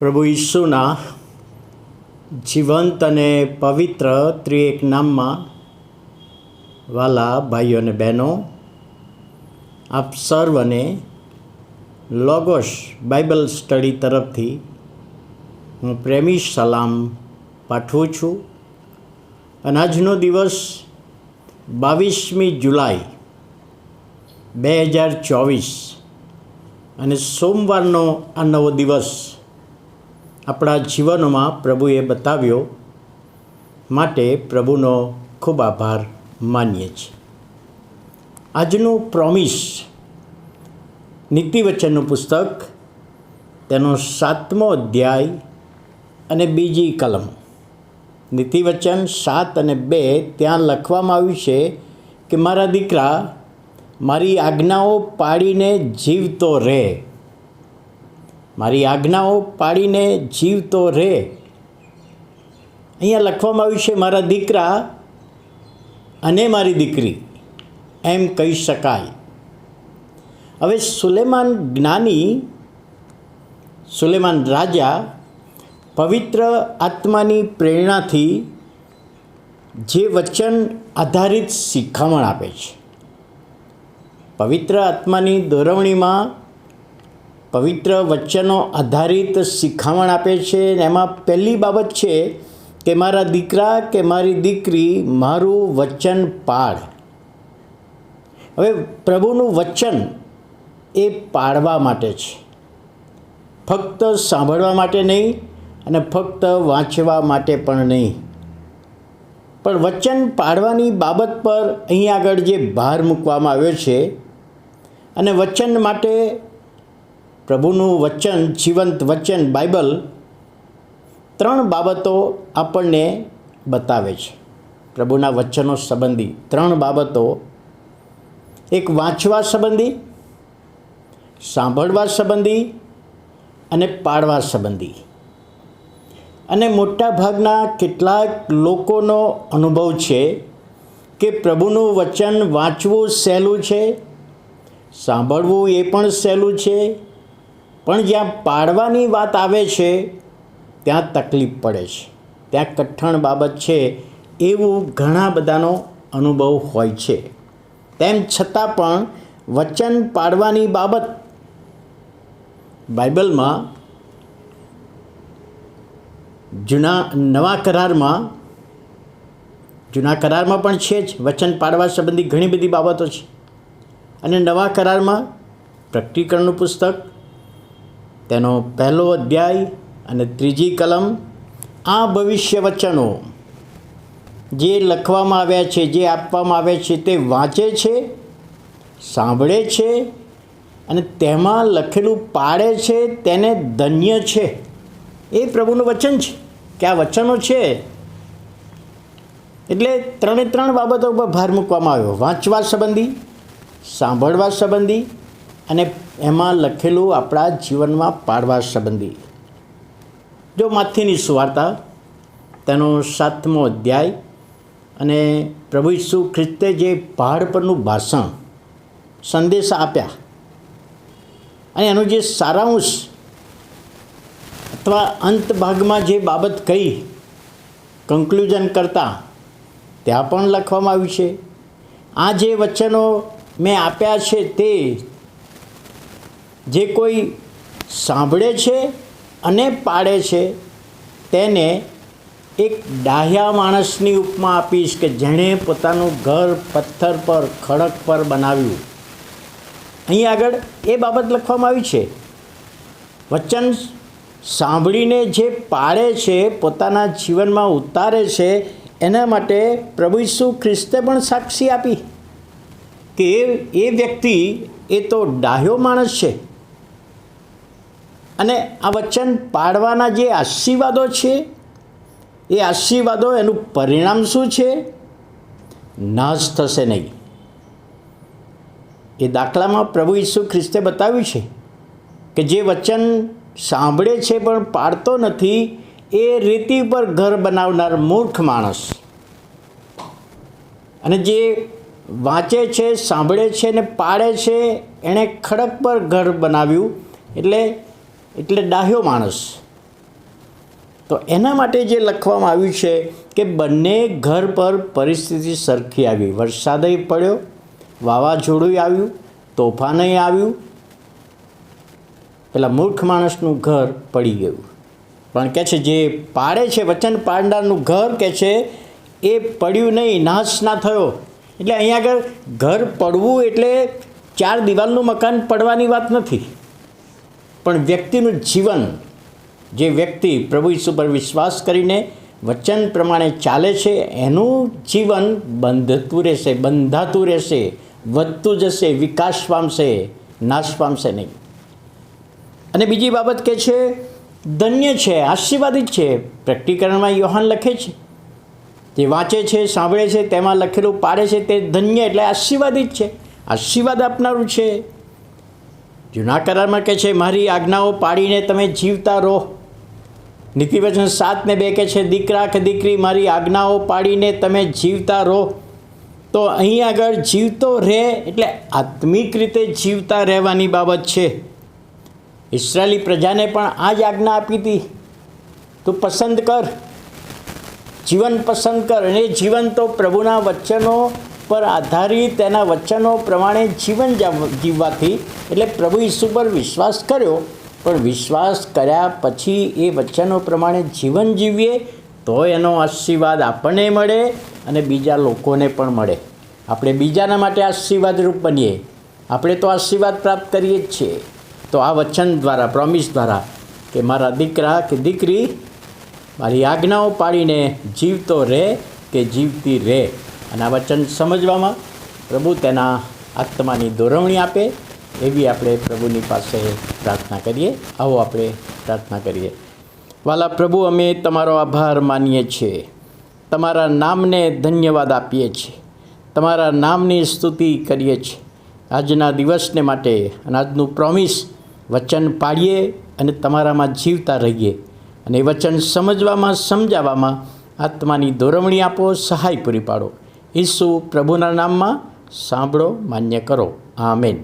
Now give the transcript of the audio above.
પ્રભુ ઈસુના જીવંત અને પવિત્ર ત્રિએક નામમાં વાલા ભાઈઓ અને બહેનો, આપ સર્વને લોગોસ બાઇબલ સ્ટડી તરફથી હું પ્રેમી સલામ પાઠવું છું. અને આજનો દિવસ 22મી જુલાઈ 2024 અને સોમવારનો આ નવો દિવસ આપણા જીવનમાં પ્રભુએ બતાવ્યો માટે પ્રભુનો ખૂબ આભાર માનીએ છીએ. આજનું પ્રોમિસ નીતિવચનનું પુસ્તક, તેનો 7મો અધ્યાય અને બીજી કલમ. નીતિવચન 7 અને 2 ત્યાં લખવામાં આવ્યું છે કે મારા દીકરા, મારી આજ્ઞાઓ પાળીને જીવતો રહે. મારી આજ્ઞાઓ પાળીને જીવતો રહે. અહીંયા લખવામાં આવ્યું છે મારા દીકરા અને મારી દીકરી, એમ કહી શકાય. હવે સુલેમાન જ્ઞાની, સુલેમાન રાજા પવિત્ર આત્માની પ્રેરણાથી જે વચન આધારિત શિખામણ આપે છે, પવિત્ર આત્માની દોરવણીમાં પવિત્ર વચનો આધારિત શિખામણ આપે છે. અને એમાં પહેલી બાબત છે કે મારા દીકરા કે મારી દીકરી, મારું વચન પાળ. હવે પ્રભુનું વચન એ પાળવા માટે છે, ફક્ત સાંભળવા માટે નહીં અને ફક્ત વાંચવા માટે પણ નહીં. પણ વચન પાળવાની બાબત પર અહીં આગળ જે ભાર મૂકવામાં આવ્યો છે, અને વચન માટે પ્રભુનું વચન, જીવંત વચન બાઇબલ 3 બાબતો આપણને બતાવે છે. પ્રભુના વચનો સંબંધી 3 બાબતો: એક વાંચવા સંબંધી, સાંભળવા સંબંધી અને પાળવા સંબંધી. અને મોટા ભાગના કેટલાક લોકોનો અનુભવ છે કે પ્રભુનું વચન વાંચવું સહેલું છે, સાંભળવું એ પણ સહેલું છે, પણ જ્યાં પાળવાની વાત આવે છે ત્યાં તકલીફ પડે છે, ત્યાં કઠણ બાબત છે, એવું ઘણા બધાનો અનુભવ હોય છે. તેમ છતાં પણ વચન પાળવાની બાબત બાઇબલમાં, નવા કરારમાં પણ છે જ. વચન પાળવા સંબંધી ઘણી બધી બાબતો છે. અને નવા કરારમાં પ્રકટીકરણનું પુસ્તક, તેનો 1લો અધ્યાય અને 3જી કલમ, આ ભવિષ્ય વચનો જે લખવામાં આવ્યા છે, જે આપવામાં આવે છે, તે વાંચે છે, સાંભળે છે અને તેમાં લખેલું પાળે છે, તેને ધન્ય છે. એ પ્રભુનું વચન છે કે આ વચનો છે. એટલે 3 બાબતો પર ભાર મૂકવામાં આવ્યો: વાંચવા સંબંધી, સાંભળવા સંબંધી અને એમાં લખેલું આપણા જીવનમાં પાળવા સંબંધી. જો માથીની સુવાર્તા, તેનો 7મો અધ્યાય, અને પ્રભુ ઈસુ ખ્રિસ્તે જે પહાડ પરનું ભાષણ, સંદેશા આપ્યા, અને એનું જે સારાંશ અથવા અંત ભાગમાં જે બાબત કહી, કન્ક્લુઝન કરતા, ત્યાં પણ લખવામાં આવ્યું છે આ જે વચનો મેં આપ્યા છે તે જે કોઈ સાંભળે છે અને પાળે છે, તેને એક ડાહ્યા માણસની ઉપમા આપીશ કે જેણે પોતાનું ઘર પથ્થર પર, ખડક પર બનાવ્યું. અહીં આગળ એ બાબત લખવામાં આવી છે. વચન સાંભળીને જે પાળે છે, પોતાના જીવનમાં ઉતારે છે, એના માટે પ્રભુ ઈસુ ખ્રિસ્તે પણ સાક્ષી આપી કે એ વ્યક્તિ એ તો ડાહ્યો માણસ છે. અને આ વચન પાળવાના જે આશીર્વાદો છે, એ આશીર્વાદો, એનું પરિણામ શું છે? નાશ થશે નહીં. એ દાખલામાં પ્રભુ ઈસુ ખ્રિસ્તે બતાવ્યું છે કે જે વચન સાંભળે છે પણ પાળતો નથી, એ રેતી પર ઘર બનાવનાર મૂર્ખ માણસ. અને જે વાંચે છે, સાંભળે છે ને પાળે છે, એણે ખડક પર ઘર બનાવ્યું, એટલે ડાહ્યો માણસ. તો એના માટે જે લખવામાં આવ્યું છે કે બંને ઘર પર પરિસ્થિતિ સરખી આવી. વરસાદય પડ્યો, વાવાઝોડું આવ્યું, તોફાનય આવ્યું, પેલા મૂર્ખ માણસનું ઘર પડી ગયું. પણ કહે છે જે પાડે છે, વચન પાડનારનું ઘર કહે છે એ પડ્યું નહીં, નાશ ના થયો. એટલે અહીંયા આગળ ઘર પડવું એટલે 4 દિવાલનું મકાન પડવાની વાત નથી, પણ વ્યક્તિનું જીવન, જે વ્યક્તિ પ્રભુ ઈસુ પર વિશ્વાસ કરીને વચન પ્રમાણે ચાલે છે એનું જીવન બંધાતું રહેશે, વધતું જશે, વિકાસ પામશે, નાશ પામશે નહીં. અને બીજી બાબત કે છે ધન્ય છે, આશીર્વાદિત છે. પ્રકટીકરણમાં યોહાન લખે છે, જે વાંચે છે, સાંભળે છે, તેમાં લખેલું પાડે છે તે ધન્ય એટલે આશીર્વાદિત છે, આશીર્વાદ આપનારું છે. જૂના કરારમાં કહે છે મારી આજ્ઞાઓ પાડીને તમે જીવતા રહો. નીતિવચન 7:2 કહે છે દીકરા કે દીકરી મારી આજ્ઞાઓ પાડીને તમે જીવતા રહો. તો અહીં આગળ જીવતો રહે એટલે આત્મિક રીતે જીવતા રહેવાની બાબત છે. ઇસ્રાયેલી પ્રજાને પણ આ જ આજ્ઞા આપી હતી, તું પસંદ કર, જીવન પસંદ કર. અને જીવન તો પ્રભુના વચનો પર આધારિત, તેના વચનો પ્રમાણે જીવન જીવવાથી. એટલે પ્રભુ ઈસુ પર વિશ્વાસ કર્યો, પણ વિશ્વાસ કર્યા પછી એ વચનો પ્રમાણે જીવન જીવીએ તો એનો આશીર્વાદ આપણને મળે અને બીજા લોકોને પણ મળે. આપણે બીજાના માટે આશીર્વાદરૂપ બનીએ. આપણે તો આશીર્વાદ પ્રાપ્ત કરીએ જ છીએ. તો આ વચન દ્વારા, પ્રોમિસ દ્વારા કે મારા દીકરા કે દીકરી મારી આજ્ઞાઓ પાડીને જીવતો રહે કે જીવતી રહે. અને આ વચન સમજવામાં પ્રભુ તેના આત્માની દોરવણી આપે એવી આપણે પ્રભુની પાસે પ્રાર્થના કરીએ. આવો આપણે પ્રાર્થના કરીએ. વાલા પ્રભુ, અમે તમારો આભાર માનીએ છીએ, તમારા નામને ધન્યવાદ આપીએ છીએ, તમારા નામની સ્તુતિ કરીએ છીએ આજના દિવસને માટે. અને આજનું પ્રોમિસ વચન પાડીએ અને તમારામાં જીવતા રહીએ. અને એ વચન સમજવામાં, સમજાવવામાં આત્માની દોરવણી આપો, સહાય પૂરી પાડો. ઈસુ પ્રભુના નામમાં સાંભળો, માન્ય કરો. આમેન.